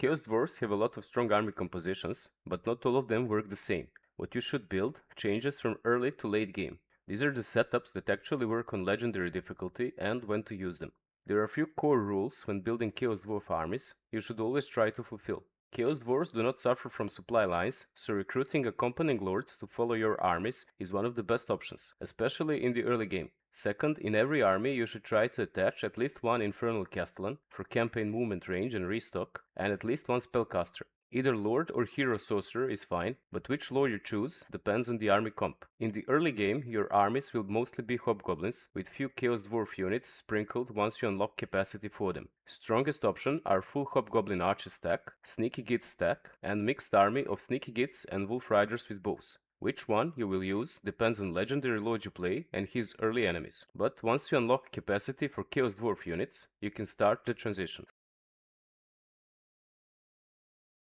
Chaos Dwarfs have a lot of strong army compositions, but not all of them work the same. What you should build changes from early to late game. These are the setups that actually work on legendary difficulty and when to use them. There are a few core rules when building Chaos Dwarf armies you should always try to fulfill. Chaos Dwarfs do not suffer from supply lines, so recruiting accompanying lords to follow your armies is one of the best options, especially in the early game. Second, in every army you should try to attach at least one Infernal Castellan for campaign movement range and restock, and at least one Spellcaster. Either Lord or Hero Sorcerer is fine, but which lore you choose depends on the army comp. In the early game, your armies will mostly be Hobgoblins, with few Chaos Dwarf units sprinkled once you unlock capacity for them. Strongest option are full Hobgoblin Archer stack, Sneaky Git stack, and mixed army of Sneaky Gits and Wolf Riders with bows. Which one you will use depends on legendary lord you play and his early enemies, but once you unlock capacity for Chaos Dwarf units, you can start the transition.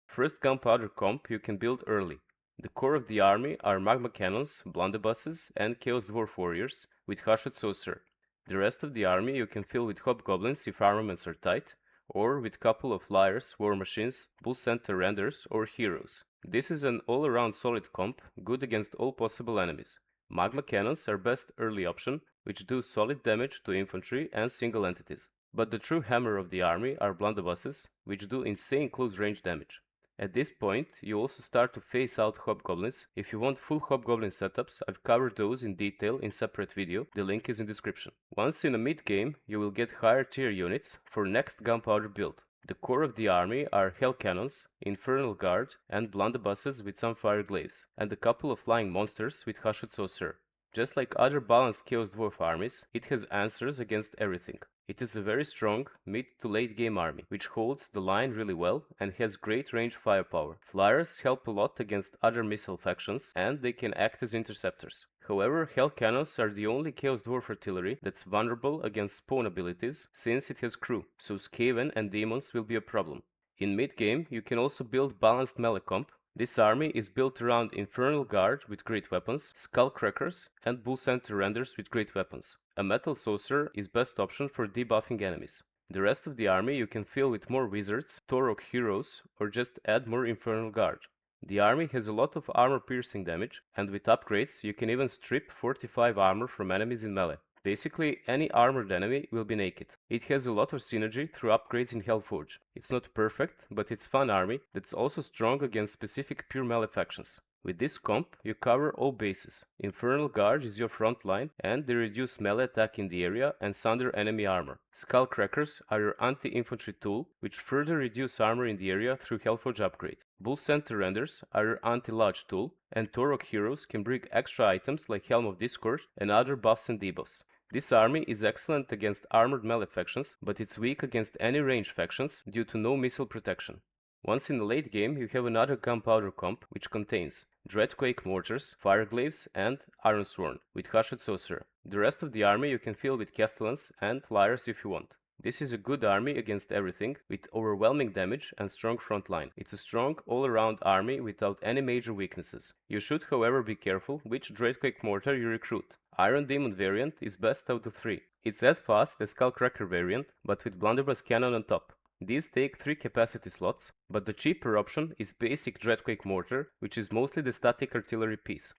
First gunpowder comp you can build early. The core of the army are magma cannons, blunderbusses, and Chaos Dwarf warriors with Hushed Sorcerer. The rest of the army you can fill with hobgoblins if armaments are tight, or with couple of flyers, war machines, bull center renders, or heroes. This is an all-around solid comp, good against all possible enemies. Magma cannons are best early option, which do solid damage to infantry and single entities. But the true hammer of the army are blunderbusses, which do insane close range damage. At this point, you also start to phase out hobgoblins. If you want full hobgoblin setups, I've covered those in detail in separate video, the link is in description. Once in a mid game, you will get higher tier units for next gunpowder build. The core of the army are hell cannons, infernal guard, and blunderbusses with some fire glaives, and a couple of flying monsters with Hushed Sorcerer. Just like other balanced Chaos Dwarf armies, it has answers against everything. It is a very strong mid to late game army, which holds the line really well and has great range firepower. Flyers help a lot against other missile factions, and they can act as interceptors. However, Hell Cannons are the only Chaos Dwarf artillery that's vulnerable against spawn abilities, since it has crew, so Skaven and demons will be a problem. In mid game, you can also build balanced melee comp. This army is built around Infernal Guard with great weapons, Skullcrackers, and Bull Center Renders with great weapons. A Metal Sorcerer is best option for debuffing enemies. The rest of the army you can fill with more wizards, Torok heroes, or just add more Infernal Guard. The army has a lot of armor-piercing damage, and with upgrades you can even strip 45 armor from enemies in melee. Basically, any armored enemy will be naked. It has a lot of synergy through upgrades in Hellforge. It's not perfect, but it's fun army that's also strong against specific pure melee factions. With this comp, you cover all bases. Infernal Guard is your front line, and they reduce melee attack in the area and sunder enemy armor. Skullcrackers are your anti-infantry tool, which further reduce armor in the area through Hellforge upgrade. Bull Center Renders are your anti-large tool, and Torok heroes can bring extra items like Helm of Discord and other buffs and debuffs. This army is excellent against armored melee factions, but it's weak against any range factions due to no missile protection. Once in the late game, you have another gunpowder comp, which contains Dreadquake mortars, Fireglaves, and Ironsworn, with Hushed Sorcerer. The rest of the army you can fill with Castellans and Flyers if you want. This is a good army against everything, with overwhelming damage and strong front line. It's a strong, all-around army without any major weaknesses. You should, however, be careful which Dreadquake mortar you recruit. Iron Demon variant is best out of 3. It's as fast as Skullcracker variant, but with Blunderbuss cannon on top. These take 3 capacity slots, but the cheaper option is basic Dreadquake mortar, which is mostly the static artillery piece.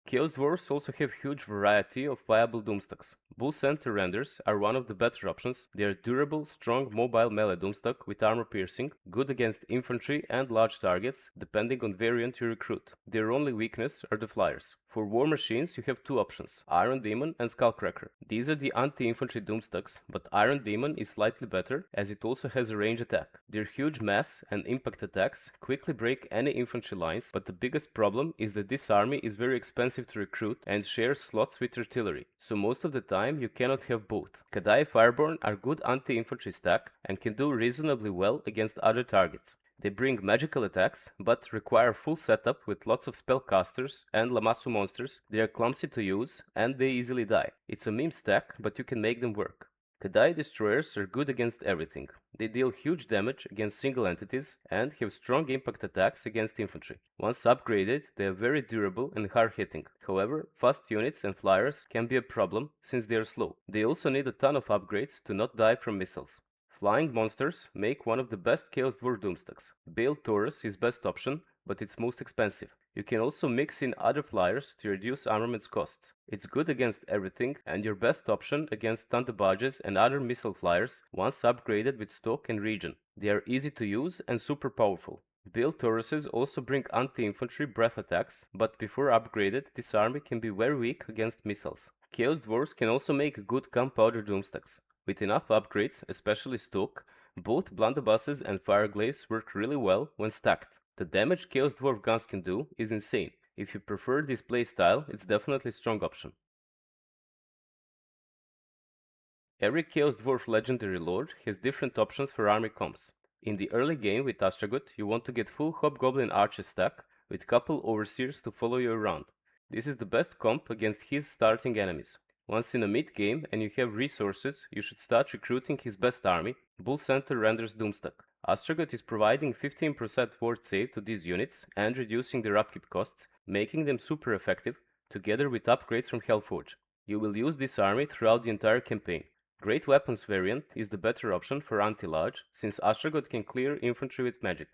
Chaos Dwarfs also have huge variety of viable Doomstacks. Bull Center Renders are one of the better options. They are durable, strong, mobile melee Doomstack with armor piercing, good against infantry and large targets, depending on variant you recruit. Their only weakness are the flyers. For war machines, you have 2 options, Iron Demon and Skullcracker. These are the anti-infantry Doomstacks, but Iron Demon is slightly better as it also has a range attack. Their huge mass and impact attacks quickly break any infantry lines, but the biggest problem is that this army is very expensive to recruit and shares slots with artillery, so most of the time you cannot have both. Kadai Fireborn are good anti-infantry stack and can do reasonably well against other targets. They bring magical attacks, but require full setup with lots of spellcasters and Lamassu monsters. They are clumsy to use, and they easily die. It's a meme stack, but you can make them work. Kadai Destroyers are good against everything. They deal huge damage against single entities and have strong impact attacks against infantry. Once upgraded, they are very durable and hard-hitting. However, fast units and flyers can be a problem since they are slow. They also need a ton of upgrades to not die from missiles. Flying monsters make one of the best Chaos Dwarf Doomstacks. Bale Taurus is best option, but it's most expensive. You can also mix in other flyers to reduce armaments costs. It's good against everything and your best option against thunderbarges and other missile flyers once upgraded with stock and region. They are easy to use and super powerful. Bale Tauruses also bring anti-infantry breath attacks, but before upgraded, this army can be very weak against missiles. Chaos Dwarfs can also make good gunpowder Doomstacks. With enough upgrades, especially stock, both blunderbusses and fireglaves work really well when stacked. The damage Chaos Dwarf guns can do is insane. If you prefer this playstyle, it's definitely a strong option. Every Chaos Dwarf legendary lord has different options for army comps. In the early game with Astragoth, you want to get full Hobgoblin archer stack with couple overseers to follow you around. This is the best comp against his starting enemies. Once in a mid game and you have resources, you should start recruiting his best army. Bull Center renders Doomstack. Astragoth is providing 15% ward save to these units and reducing their upkeep costs, making them super effective, together with upgrades from Hellforge. You will use this army throughout the entire campaign. Great Weapons variant is the better option for anti-large, since Astragoth can clear infantry with magic.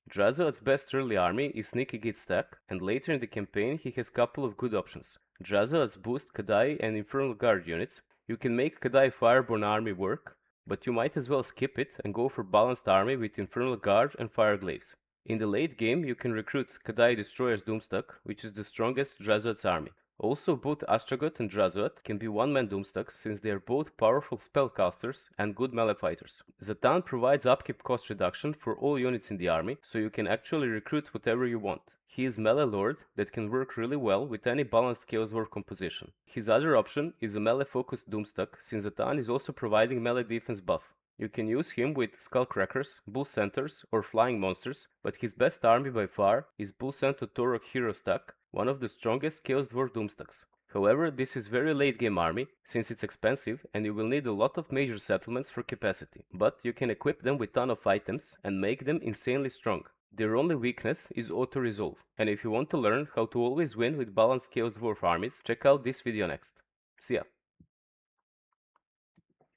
Drazhoath's best early army is Sneaky Git stack, and later in the campaign he has couple of good options. Drazhoath's boost Kadai and Infernal Guard units. You can make Kadai Fireborn army work, but you might as well skip it and go for balanced army with Infernal Guard and Fireglaves. In the late game you can recruit Kadai Destroyer's Doomstack, which is the strongest Drazhoath's army. Also, both Astragoth and Drazhoath can be one-man Doomstacks since they are both powerful spellcasters and good melee fighters. Zhatan provides upkeep cost reduction for all units in the army, so you can actually recruit whatever you want. He is melee lord that can work really well with any balanced Chaos Dwarf composition. His other option is a melee-focused Doomstack, since Zhatan is also providing melee defense buff. You can use him with Skullcrackers, Bull Centers, or Flying Monsters, but his best army by far is Bull Center Torok Hero Stack, one of the strongest Chaos Dwarf Doomstacks. However, this is very late game army, since it's expensive and you will need a lot of major settlements for capacity. But you can equip them with ton of items and make them insanely strong. Their only weakness is auto-resolve, and if you want to learn how to always win with balanced Chaos Dwarf armies, check out this video next. See ya!